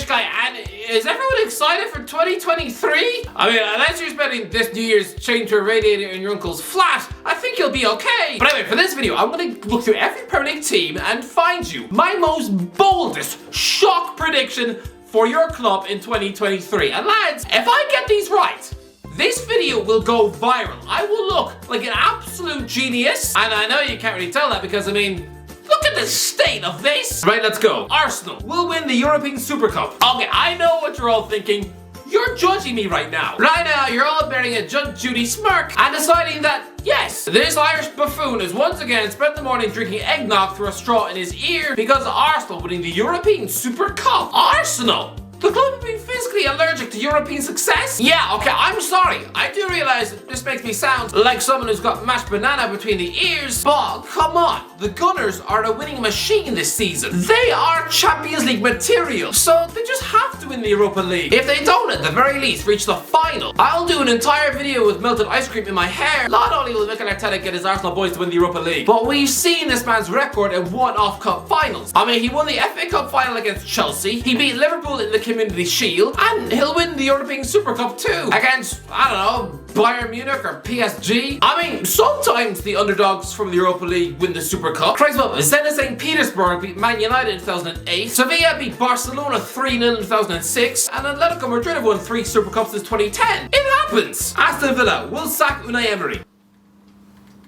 Irish Guy, and is everyone excited for 2023? I mean, unless you're spending this New Year's chained to a radiator in your uncle's flat, I think you'll be okay. But anyway, for this video, I'm going to look through every Premier League team and find you my most boldest shock prediction for your club in 2023. And lads, if I get these right, this video will go viral. I will look like an absolute genius. And I know you can't really tell that because, I mean, look at the state of this. Right, let's go. Arsenal will win the European Super Cup. Okay, I know what you're all thinking. You're judging me right now. Right now, you're all bearing a Judge Judy smirk and deciding that, yes, this Irish buffoon has once again spent the morning drinking eggnog through a straw in his ear because of Arsenal winning the European Super Cup. Arsenal? The club have been physically allergic to European success? Yeah, okay, I'm sorry. I do realize that this makes me sound like someone who's got mashed banana between the ears, but come on, the Gunners are a winning machine this season. They are Champions League material, so they just have to win the Europa League. If they don't, at the very least, reach the final, I'll do an entire video with melted ice cream in my hair. Not only will Mikel Arteta get his Arsenal boys to win the Europa League, but we've seen this man's record in one-off cup finals. I mean, he won the FA Cup final against Chelsea, he beat Liverpool in the Community Shield, and he'll win the European Super Cup too against, I don't know, Bayern Munich or PSG. I mean, sometimes the underdogs from the Europa League win the Super Cup. Christ, well, Zenit St. Petersburg beat Man United in 2008, Sevilla beat Barcelona 3-0 in 2006, and Atletico Madrid have won 3 Super Cups since 2010. It happens! Aston Villa will sack Unai Emery.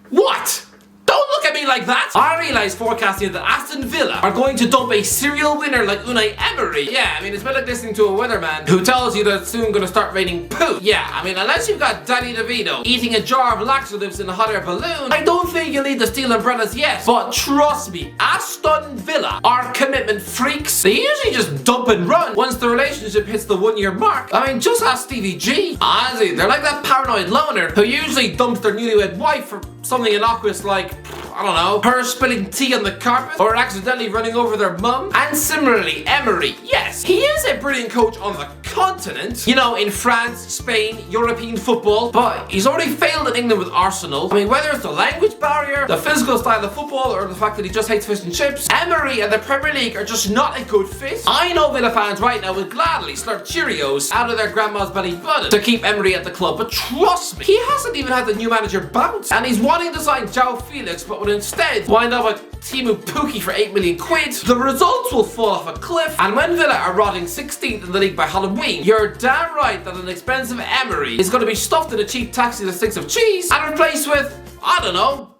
What? Don't look at me like that! I realise forecasting that Aston Villa are going to dump a serial winner like Unai Emery. Yeah, I mean, it's a bit like listening to a weatherman who tells you that it's soon going to start raining poo. Yeah, I mean, unless you've got Danny DeVito eating a jar of laxatives in a hot air balloon, I don't think you'll need the steel umbrellas yet. But trust me, Aston Villa are commitment freaks. They usually just dump and run once the relationship hits the 1-year mark. I mean, just ask Stevie G. Honestly, they're like that paranoid loner who usually dumps their newlywed wife for something innocuous like, I don't know, her spilling tea on the carpet or accidentally running over their mum. And similarly, Emery, yes, he is a brilliant coach on the continent, you know, in France, Spain, European football, but he's already failed in England with Arsenal. I mean, whether it's the language barrier, the physical style of football, or the fact that he just hates fish and chips, Emery and the Premier League are just not a good fit. I know Villa fans right now would gladly slurp Cheerios out of their grandma's belly button to keep Emery at the club, but trust me, he hasn't even had the new manager bounce, and he's wanting to sign João Felix, but would instead wind up with Timu Pukki for 8 million quid. The results will fall off a cliff, and when Villa are rotting 16th in the league by Halloween, you're damn right that an expensive Emery is going to be stuffed in a cheap taxi that stinks of cheese and replaced with, I don't know,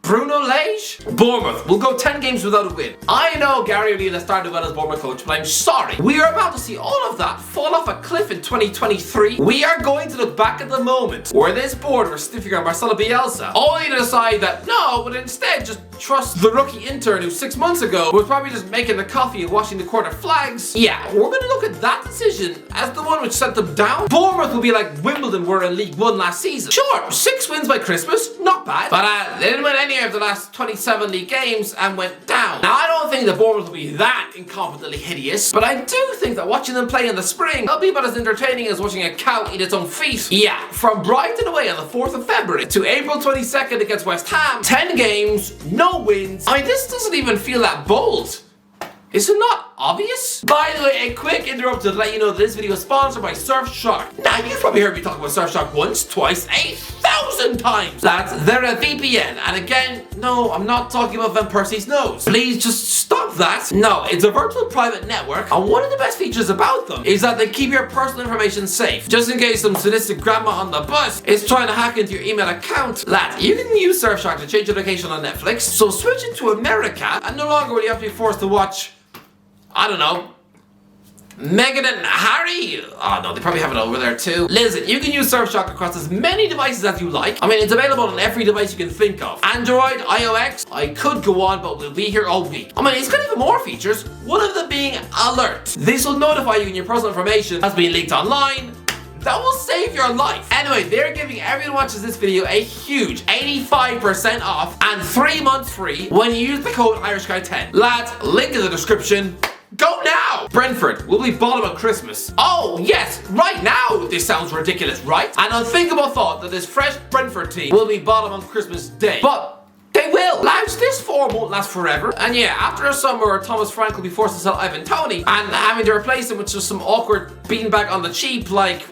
Bruno Lage? Bournemouth will go 10 games without a win. I know Gary O'Neill started well as Bournemouth coach, but I'm sorry. We are about to see all of that fall off a cliff in 2023. We are going to look back at the moment where this board was sniffing on Marcelo Bielsa, only to decide that no, but instead just trust the rookie intern who 6 months ago was probably just making the coffee and washing the quarter flags. Yeah, we're going to look at that decision as the one which sent them down. Bournemouth will be like Wimbledon were in League One last season. Sure, 6 wins by Christmas, not bad, but they didn't win any of the last 27 league games and went down. Now, I don't think the Bournemouth will be that incompetently hideous, but I do think that watching them play in the spring will be about as entertaining as watching a cow eat its own feet. Yeah, from Brighton away on the 4th of February to April 22nd against West Ham, 10 games, no wins. I mean, this doesn't even feel that bold. Is it not obvious? By the way, a quick interruption to let you know that this video is sponsored by Surfshark. Now, you've probably heard me talk about Surfshark once, twice, 1,000 times. They're a VPN, and again, no, I'm not talking about Van Persie's nose. Please just stop that. No, it's a virtual private network, and one of the best features about them is that they keep your personal information safe. Just in case some sadistic grandma on the bus is trying to hack into your email account. Lad, you can use Surfshark to change your location on Netflix, so switch it to America, and no longer will you have to be forced to watch, I don't know, Meghan and Harry? Oh no, they probably have it over there too. Listen, you can use Surfshark across as many devices as you like. I mean, it's available on every device you can think of. Android, iOS, I could go on, but we'll be here all week. I mean, it's got even more features, one of them being Alert. This will notify you when your personal information has been leaked online. That will save your life. Anyway, they're giving everyone who watches this video a huge 85% off and 3 months free when you use the code irishguy10. Lads, link in the description. Go now! Brentford will be bottom at Christmas. Oh, yes, right now this sounds ridiculous, right? An unthinkable thought that this fresh Brentford team will be bottom on Christmas Day. But they They will. Lads, this form won't last forever. And yeah, after a summer where Thomas Frank will be forced to sell Ivan Toney and having to replace him with just some awkward beanbag on the cheap like,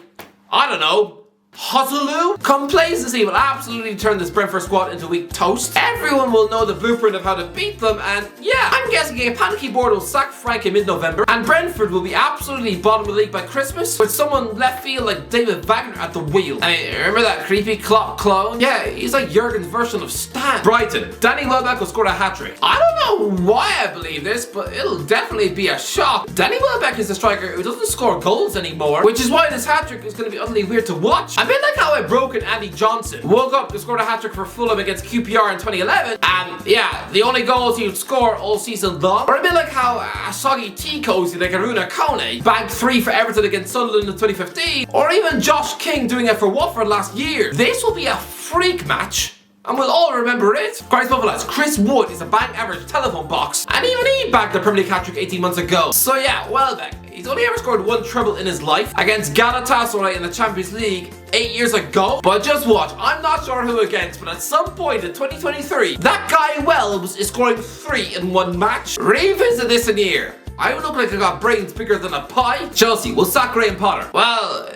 I don't know, Hozzaloo? Complacency will absolutely turn this Brentford squad into weak toast. Everyone will know the blueprint of how to beat them, and yeah, I'm guessing a panicky board will sack Frank in mid-November, and Brentford will be absolutely bottom of the league by Christmas, with someone left field like David Wagner at the wheel. I mean, remember that creepy Klopp clone? Yeah, he's like Jurgen's version of Stan. Brighton, Danny Welbeck will score a hat-trick. I don't know why I believe this, but it'll definitely be a shock. Danny Welbeck is a striker who doesn't score goals anymore, which is why this hat-trick is going to be utterly weird to watch. A bit like how I broken Andy Johnson woke up to score a hat-trick for Fulham against QPR in 2011, and yeah, the only goals he would score all season long. Or a bit like how Asagi T-Cozy like Aruna Kone bagged 3 for Everton against Sunderland in 2015, or even Josh King doing it for Watford last year. This will be a freak match, and we'll all remember it. Christ lads, Chris Wood is a bang average telephone box, and even he bagged the Premier League hat-trick 18 months ago. So yeah, Welbeck, he's only ever scored 1 treble in his life against Galatasaray in the Champions League 8 years ago. But just watch, I'm not sure who against, but at some point in 2023, that guy Welbs is scoring 3 in 1 match. Revisit this in a year. I would look like I got brains bigger than a pie. Chelsea will sack Graham Potter. Well,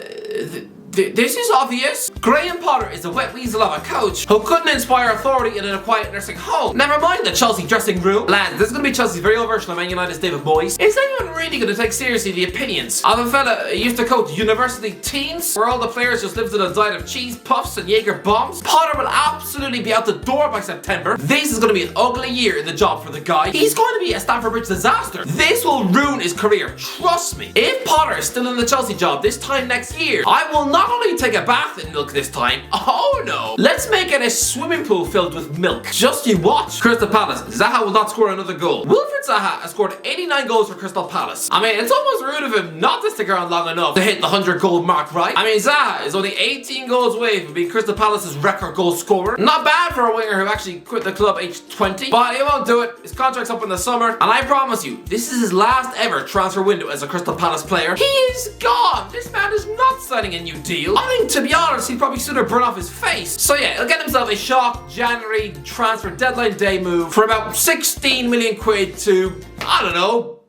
this is obvious. Graham Potter is a wet weasel of a coach who couldn't inspire authority in a quiet nursing home. Never mind the Chelsea dressing room. Lads, this is going to be Chelsea's very own version of Man United's David Moyes. Is anyone really going to take seriously the opinions of a fella who used to coach university teams where all the players just lived on a diet of cheese puffs and Jaeger bombs? Potter will absolutely be out the door by September. This is going to be an ugly year in the job for the guy. He's going to be a Stamford Bridge disaster. This will ruin his career, trust me. If Potter is still in the Chelsea job this time next year, I will not only take a bath in milk this time, oh no, let's make it a swimming pool filled with milk. Just you watch. Crystal Palace, Zaha will not score another goal. Wilfried Zaha has scored 89 goals for Crystal Palace. I mean, it's almost rude of him not to stick around long enough to hit the 100 goal mark, right? I mean, Zaha is only 18 goals away from being Crystal Palace's record goal scorer. Not bad for a winger who actually quit the club aged 20, but he won't do it. His contract's up in the summer, and I promise you, this is his last ever transfer window as a Crystal Palace player. He is gone. This man is not signing a new deal. I think, to be honest, he'd probably sooner burn off his face. So yeah, he'll get himself a shock January transfer deadline day move for about 16 million quid to, I don't know,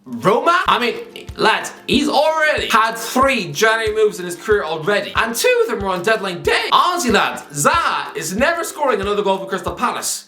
Roma? I mean, lads, he's already had 3 January moves in his career already, and 2 of them were on deadline day. Honestly, lads, Zaha is never scoring another goal for Crystal Palace.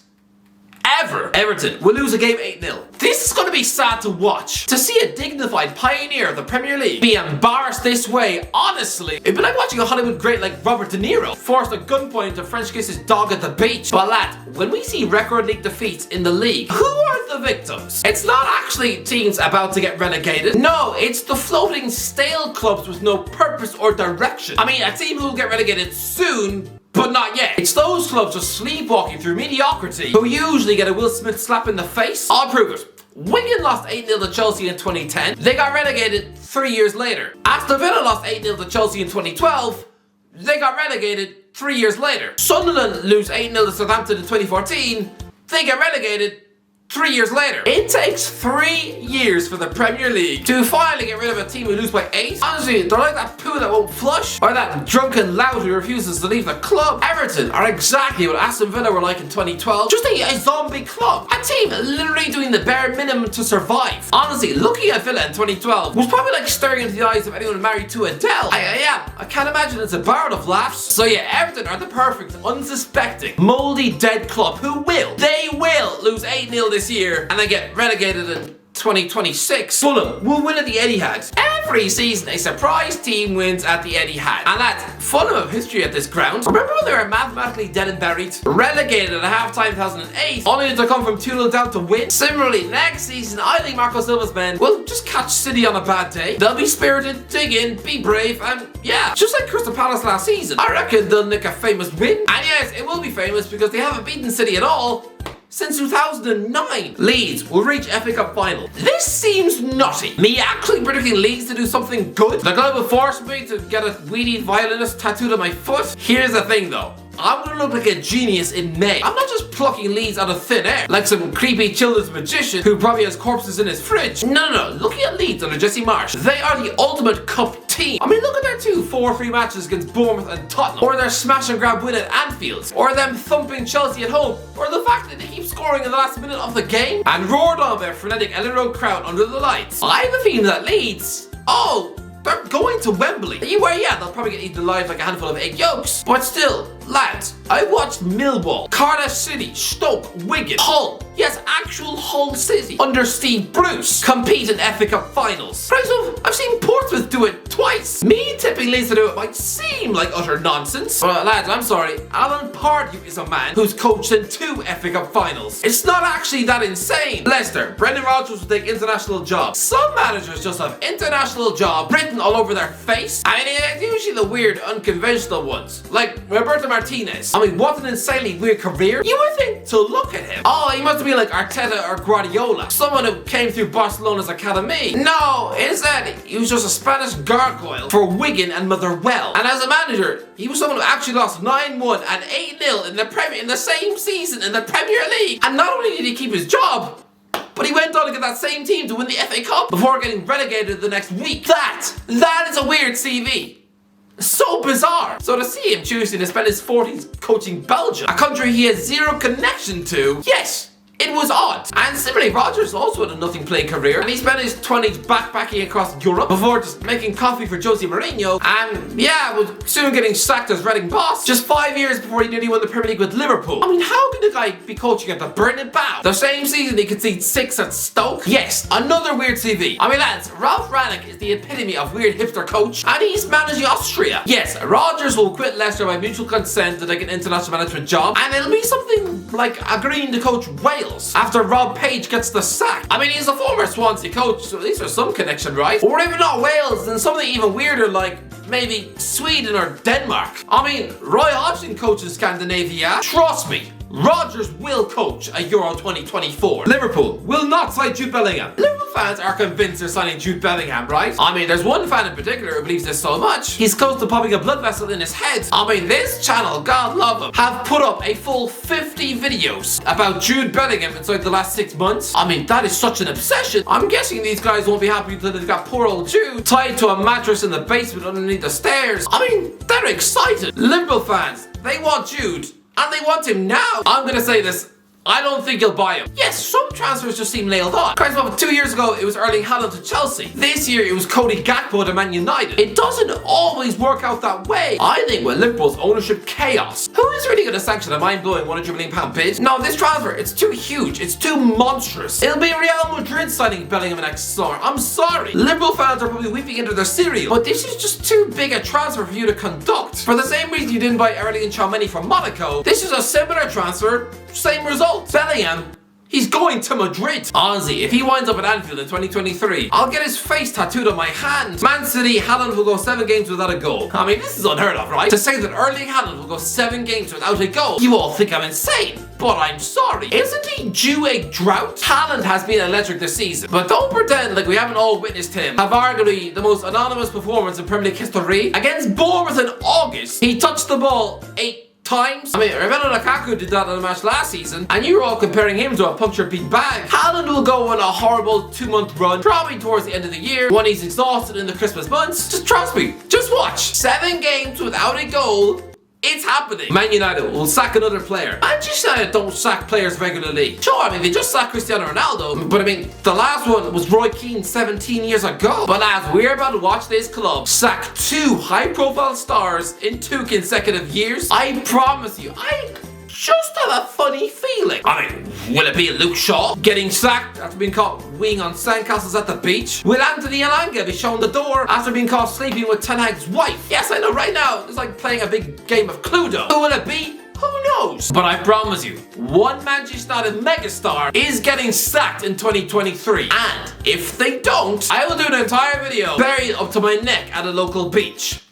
Ever. Everton will lose a game 8-0. This is going to be sad to watch. To see a dignified pioneer of the Premier League be embarrassed this way, honestly, it'd be like watching a Hollywood great like Robert De Niro forced at gunpoint to French kiss his dog at the beach. But lads, when we see record league defeats in the league, who are the victims? It's not actually teams about to get relegated. No, it's the floating stale clubs with no purpose or direction. I mean, a team who will get relegated soon, but not yet. It's those clubs just sleepwalking through mediocrity who usually get a Will Smith slap in the face. I'll prove it. Wigan lost 8-0 to Chelsea in 2010. They got relegated 3 years later. Aston Villa lost 8-0 to Chelsea in 2012. They got relegated 3 years later. Sunderland lose 8-0 to Southampton in 2014. They get relegated 3 years later. It takes 3 years for the Premier League to finally get rid of a team who lose by 8. Honestly, they're like that poo that won't flush, or that drunken lout who refuses to leave the club. Everton are exactly what Aston Villa were like in 2012. Just a zombie club. A team literally doing the bare minimum to survive. Honestly, looking at Villa in 2012 was probably like staring into the eyes of anyone married to Adele. I can't imagine it's a barrel of laughs. So yeah, Everton are the perfect, unsuspecting, moldy, dead club who they will lose 8-0 this year and then get relegated in 2026. Fulham will win at the Etihad. Every season, a surprise team wins at the Etihad. And that's Fulham of history at this ground. Remember when they were mathematically dead and buried? Relegated at half-time 2008, only to come from 2-0 down to win? Similarly, next season, I think Marco Silva's men will just catch City on a bad day. They'll be spirited, dig in, be brave, and yeah, just like Crystal Palace last season, I reckon they'll nick a famous win. And yes, it will be famous because they haven't beaten City at all since 2009. Leeds will reach FA Cup final. This seems nutty. Me actually predicting Leeds to do something good. The club will force me to get a weedy violinist tattooed on my foot. Here's the thing though. I'm gonna look like a genius in May. I'm not just plucking Leeds out of thin air like some creepy children's magician who probably has corpses in his fridge. No. Looking at Leeds under Jesse Marsh, they are the ultimate cup team. team. I mean, look at their two 4-3 matches against Bournemouth and Tottenham, or their smash and grab win at Anfield, or them thumping Chelsea at home, or the fact that they keep scoring in the last minute of the game and roared on by a frenetic Ellen Road crowd under the lights. I have a feeling that Leeds, they're going to Wembley. Where, yeah, they'll probably get eaten alive like a handful of egg yolks. But still, lads, I watched Millwall, Cardiff City, Stoke, Wigan, Hull, yes, actual Hull City, under Steve Bruce, compete in FA Cup finals. I've seen Portsmouth do it twice. Me tipping Leeds to do it might seem like utter nonsense. But lads, I'm sorry, Alan Pardew is a man who's coached in 2 FA Cup finals. It's not actually that insane. Leicester, Brendan Rodgers will take international jobs. Some managers just have international job written all over their face. I mean, it's usually the weird, unconventional ones, like Roberto Martinez. I mean, what an insanely weird career. You would think to look at him, he must be like Arteta or Guardiola, someone who came through Barcelona's academy. No, instead, he was just a Spanish gargoyle for Wigan and Motherwell. And as a manager, he was someone who actually lost 9-1 and 8-0 in the same season in the Premier League. And not only did he keep his job, but he went on to get that same team to win the FA Cup before getting relegated the next week. That is a weird CV. So bizarre. So to see him choosing to spend his 40s coaching Belgium, a country he has zero connection to, yes, it was odd. And similarly, Rodgers also had a nothing playing career, and he spent his 20s backpacking across Europe before just making coffee for Jose Mourinho, and yeah, was soon getting sacked as Reading boss just 5 years before he nearly won the Premier League with Liverpool. I mean, how can the guy be coaching at the Bernabeu? The same season he conceded 6 at Stoke? Yes, another weird CV. I mean, lads, Ralph Rangnick is the epitome of weird hipster coach, and he's managing Austria. Yes, Rodgers will quit Leicester by mutual consent to take an international management job, and it'll be something like agreeing to coach Wales after Rob Page gets the sack. I mean, he's a former Swansea coach, so at least there's some connection, right? Or if not Wales, then something even weirder like maybe Sweden or Denmark. I mean, Roy Hodgson coaches Scandinavia. Trust me, Rodgers will coach a Euro 2024. Liverpool will not sign Jude Bellingham. Liverpool fans are convinced they're signing Jude Bellingham, right? I mean, there's one fan in particular who believes this so much, he's close to popping a blood vessel in his head. I mean, this channel, God love him, have put up a full 50 videos about Jude Bellingham inside the last 6 months. I mean, that is such an obsession. I'm guessing these guys won't be happy until they've got poor old Jude tied to a mattress in the basement underneath the stairs. I mean, they're excited. Liverpool fans, they want Jude. And they want him now. I'm gonna say this, I don't think he'll buy him. Yes, some transfers just seem nailed on. For example, 2 years ago, it was Erling Haaland to Chelsea. This year, it was Cody Gakpo to Man United. It doesn't always work out that way. I think with Liverpool's ownership chaos, who is really gonna sanction a mind-blowing £100 million bid? No, this transfer, it's too huge. It's too monstrous. It'll be Real Madrid signing Bellingham next summer. I'm sorry. Liverpool fans are probably weeping into their cereal, but this is just too big a transfer for you to conduct. For the same reason you didn't buy Erling Haaland from Monaco, this is a similar transfer, same result. Bellingham, he's going to Madrid. Honestly, if he winds up at Anfield in 2023, I'll get his face tattooed on my hand. Man City, Haaland will go 7 games without a goal. I mean, this is unheard of, right? To say that Erling Haaland will go 7 games without a goal, you all think I'm insane. But I'm sorry, isn't he due a drought? Haaland has been electric this season, but don't pretend like we haven't all witnessed him have arguably the most anonymous performance in Premier League history. Against Bournemouth in August, he touched the ball 8 times. I mean, Romelu Lukaku did that in a match last season, and you were all comparing him to a puncture-beat bag. Haaland will go on a horrible 2-month run, probably towards the end of the year, when he's exhausted in the Christmas months. Just trust me, just watch. 7 games without a goal. It's happening. Man United will sack another player. Manchester United don't sack players regularly. Sure, I mean, they just sacked Cristiano Ronaldo, but I mean, the last one was Roy Keane 17 years ago. But as we're about to watch this club sack 2 high-profile stars in 2 consecutive years, I promise you, I just have a funny feeling. I mean, will it be Luke Shaw getting sacked after being caught weeing on sandcastles at the beach? Will Anthony Elanga be shown the door after being caught sleeping with Ten Hag's wife? Yes, I know, right now it's like playing a big game of Cluedo. Who will it be? Who knows? But I promise you, one Manchester United megastar is getting sacked in 2023. And if they don't, I will do an entire video buried up to my neck at a local beach.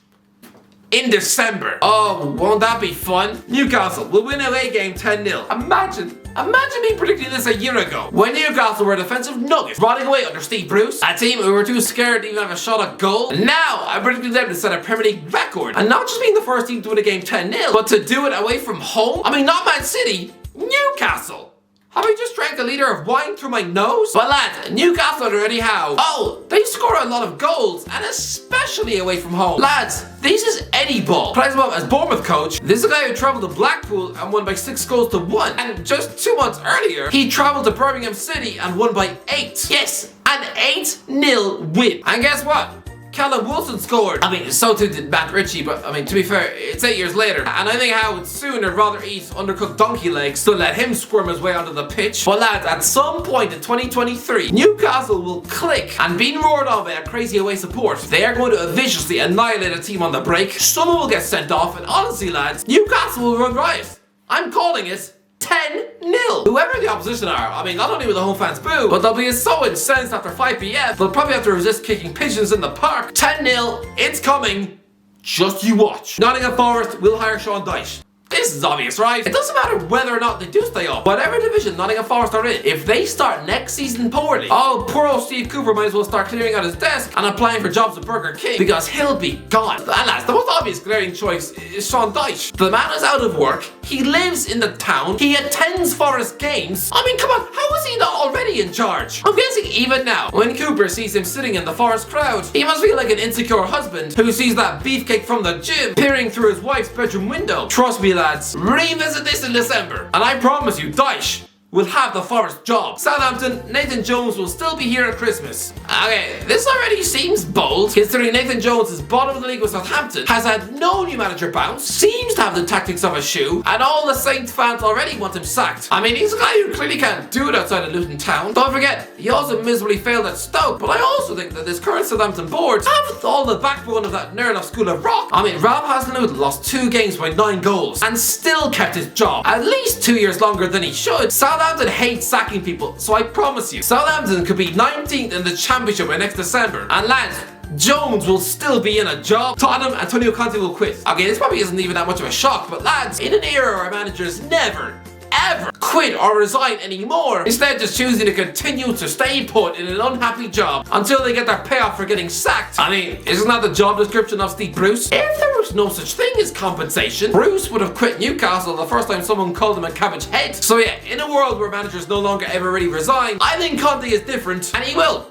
In December. Oh, won't that be fun? Newcastle will win away game 10-0. Imagine me predicting this a year ago, when Newcastle were a defensive nuggets, rotting away under Steve Bruce, a team who were too scared to even have a shot at goal. And now, I predicted them to set a Premier League record, and not just being the first team to win a game 10-0, but to do it away from home. I mean, not Man City, Newcastle. Have I just drank a litre of wine through my nose? But lads, Newcastle already have. Oh, they score a lot of goals, and especially away from home. Lads, this is Eddie Ball. Plays him up as Bournemouth coach. This is a guy who travelled to Blackpool and won by 6 goals to 1. And just 2 months earlier, he travelled to Birmingham City and won by 8. Yes, an 8-0 win. And guess what? Callum Wilson scored. I mean, so too did Matt Ritchie, but I mean, to be fair, it's 8 years later. And I think I would sooner rather eat undercooked donkey legs than let him squirm his way onto the pitch. But lads, at some point in 2023, Newcastle will click and being roared on by a crazy away support. They are going to viciously annihilate a team on the break. Someone will get sent off, and honestly lads, Newcastle will run riot. I'm calling it 10-0. Whoever the opposition are, I mean, not only will the home fans boo, but they'll be so incensed after 5 PM, they'll probably have to resist kicking pigeons in the park. 10-0, it's coming. Just you watch. Nottingham Forest will hire Sean Dyche. This is obvious, right? It doesn't matter whether or not they do stay up. Whatever division Nottingham Forest are in, if they start next season poorly, oh, poor old Steve Cooper might as well start clearing out his desk and applying for jobs at Burger King, because he'll be gone. And lads, the most obvious glaring choice is Sean Dyche. The man is out of work, he lives in the town, he attends Forest games. I mean, come on, how is he not already in charge? I'm guessing even now, when Cooper sees him sitting in the Forest crowd, he must feel like an insecure husband who sees that beefcake from the gym peering through his wife's bedroom window. Trust me lads, revisit this in December, and I promise you, Dyche will have the Forest job. Southampton, Nathan Jones will still be here at Christmas. Okay, this already seems bold, considering Nathan Jones is bottom of the league with Southampton, has had no new manager bounce, seems to have the tactics of a shoe, and all the Saints fans already want him sacked. I mean, he's a guy who clearly can't do it outside of Luton Town. Don't forget, he also miserably failed at Stoke, but I also think that this current Southampton board have all the backbone of that Nerlough School of Rock. I mean, Ralph Hasenhuttl lost 2 games by 9 goals, and still kept his job, at least 2 years longer than he should. Southampton hates sacking people, so I promise you, Southampton could be 19th in the championship by next December. And lads, Jones will still be in a job. Tottenham, Antonio Conte will quit. Okay, this probably isn't even that much of a shock, but lads, in an era where managers never, ever quit or resign anymore, instead just choosing to continue to stay put in an unhappy job until they get their payoff for getting sacked. I mean, isn't that the job description of Steve Bruce? If there was no such thing as compensation, Bruce would have quit Newcastle the first time someone called him a cabbage head. So yeah, in a world where managers no longer ever really resign, I think Conte is different, and he will.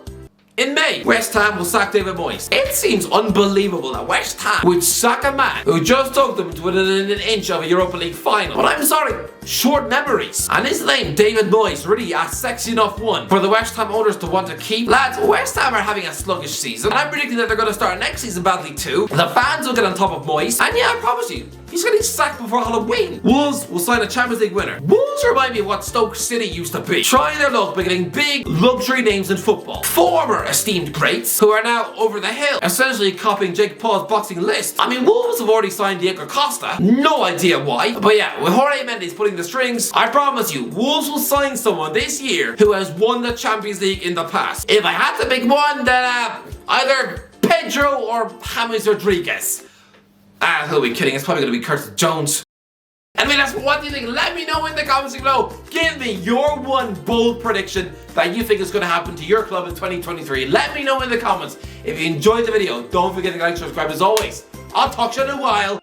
In May, West Ham will sack David Moyes. It seems unbelievable that West Ham would sack a man who just took them to within an inch of a Europa League final. But I'm sorry, short memories. And his name, David Moyes, really a sexy enough one for the West Ham owners to want to keep. Lads, West Ham are having a sluggish season, and I'm predicting that they're going to start next season badly too. The fans will get on top of Moyes, and yeah, I promise you, he's getting sacked before Halloween. Wolves will sign a Champions League winner. Wolves remind me of what Stoke City used to be, trying their luck by getting big luxury names in football. Former esteemed greats who are now over the hill, essentially copying Jake Paul's boxing list. I mean, Wolves have already signed Diego Costa. No idea why. But yeah, with Jorge Mendes pulling the strings, I promise you, Wolves will sign someone this year who has won the Champions League in the past. If I had to pick one, then either Pedro or James Rodriguez. Who are we kidding? It's probably going to be Curtis Jones. Anyway, that's what do you think? Let me know in the comments below. Give me your one bold prediction that you think is going to happen to your club in 2023. Let me know in the comments. If you enjoyed the video, don't forget to like, subscribe as always. I'll talk to you in a while.